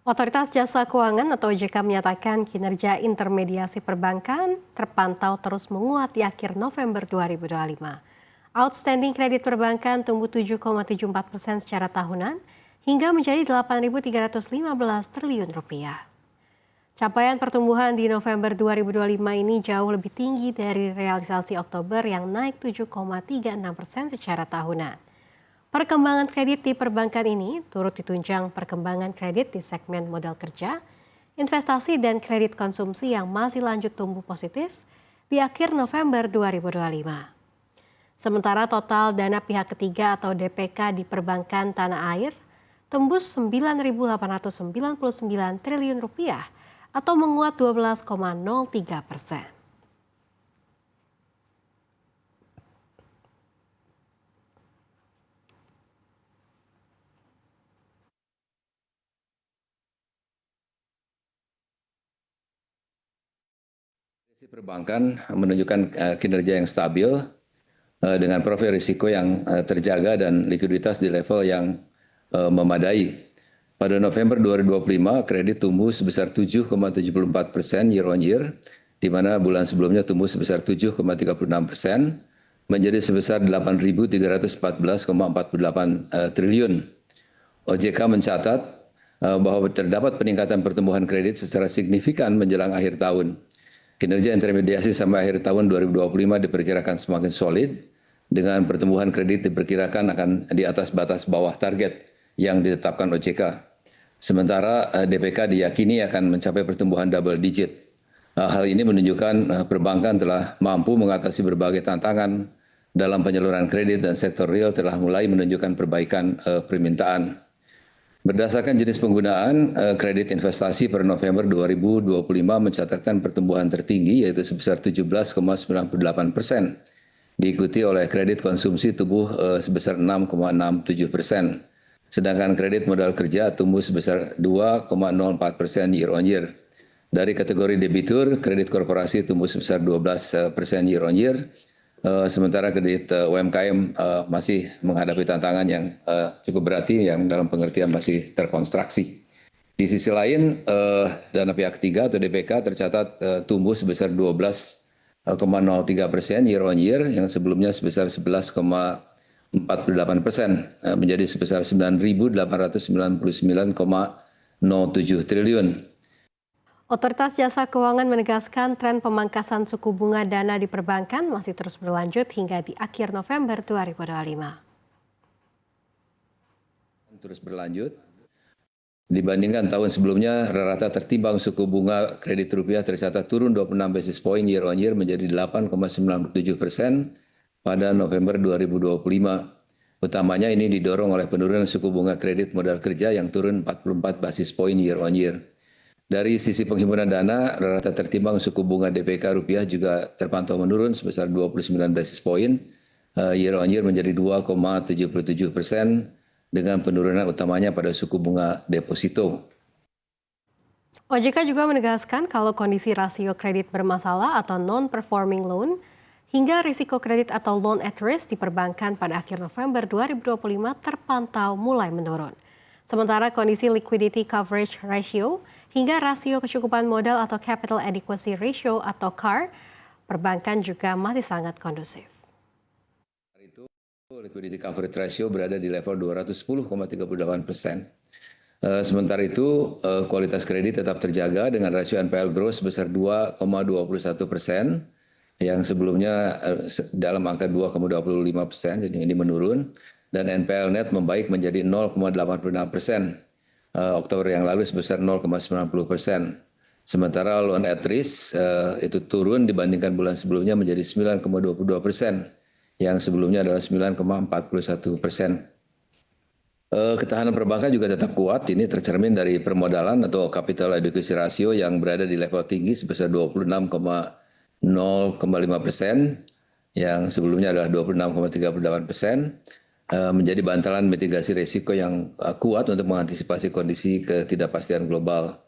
Otoritas Jasa Keuangan atau OJK menyatakan kinerja intermediasi perbankan terpantau terus menguat di akhir November 2025. Outstanding kredit perbankan tumbuh 7,74% secara tahunan hingga menjadi 8.315 triliun rupiah. Capaian pertumbuhan di November 2025 ini jauh lebih tinggi dari realisasi Oktober yang naik 7,36% secara tahunan. Perkembangan kredit di perbankan ini turut ditunjang perkembangan kredit di segmen modal kerja, investasi dan kredit konsumsi yang masih lanjut tumbuh positif di akhir November 2025. Sementara total dana pihak ketiga atau DPK di perbankan tanah air tembus 9.899 triliun rupiah atau menguat 12,03%. Perbankan menunjukkan kinerja yang stabil dengan profil risiko yang terjaga dan likuiditas di level yang memadai. Pada November 2025, kredit tumbuh sebesar 7,74% year on year, di mana bulan sebelumnya tumbuh sebesar 7,36%, menjadi sebesar 8.314,48 triliun. OJK mencatat bahwa terdapat peningkatan pertumbuhan kredit secara signifikan menjelang akhir tahun. Kinerja intermediasi sampai akhir tahun 2025 diperkirakan semakin solid, dengan pertumbuhan kredit diperkirakan akan di atas batas bawah target yang ditetapkan OJK. Sementara DPK diyakini akan mencapai pertumbuhan double digit. Hal ini menunjukkan perbankan telah mampu mengatasi berbagai tantangan dalam penyaluran kredit dan sektor real telah mulai menunjukkan perbaikan permintaan. Berdasarkan jenis penggunaan, kredit investasi per November 2025 mencatatkan pertumbuhan tertinggi yaitu sebesar 17,98%. Diikuti oleh kredit konsumsi tumbuh sebesar 6,67%. Sedangkan kredit modal kerja tumbuh sebesar 2,04% year on year. Dari kategori debitur, kredit korporasi tumbuh sebesar 12% year on year. Sementara kredit UMKM masih menghadapi tantangan yang cukup berarti yang dalam pengertian masih terkonstruksi. Di sisi lain, dana pihak ketiga atau DPK tercatat tumbuh sebesar 12,03% year on year yang sebelumnya sebesar 11,48%, menjadi sebesar 9.899,07 triliun. Otoritas Jasa Keuangan menegaskan tren pemangkasan suku bunga dana di perbankan masih terus berlanjut hingga di akhir November 2025. Terus berlanjut. Dibandingkan tahun sebelumnya, rata tertimbang suku bunga kredit rupiah tercatat turun 26 basis point year on year menjadi 8,97% pada November 2025. Utamanya ini didorong oleh penurunan suku bunga kredit modal kerja yang turun 44 basis point year on year. Dari sisi penghimpunan dana, rata tertimbang suku bunga DPK rupiah juga terpantau menurun sebesar 29 basis point year on year menjadi 2,77% dengan penurunan utamanya pada suku bunga deposito. OJK juga menegaskan kalau kondisi rasio kredit bermasalah atau non-performing loan hingga risiko kredit atau loan at risk di perbankan pada akhir November 2025 terpantau mulai menurun. Sementara kondisi liquidity coverage ratio hingga rasio kecukupan modal atau capital adequacy ratio atau CAR, perbankan juga masih sangat kondusif. Itu liquidity coverage ratio berada di level 210,38%. Sementara itu kualitas kredit tetap terjaga dengan rasio NPL gross sebesar 2,21%, yang sebelumnya dalam angka 2,25%, jadi ini menurun. Dan NPL net membaik menjadi 0,86%. Oktober yang lalu sebesar 0,90%. Sementara loan at risk itu turun dibandingkan bulan sebelumnya menjadi 9,22%, yang sebelumnya adalah 9,41%. Ketahanan perbankan juga tetap kuat, ini tercermin dari permodalan atau capital adequacy ratio yang berada di level tinggi sebesar 26,05%, yang sebelumnya adalah 26,38%. Menjadi bantalan mitigasi risiko yang kuat untuk mengantisipasi kondisi ketidakpastian global.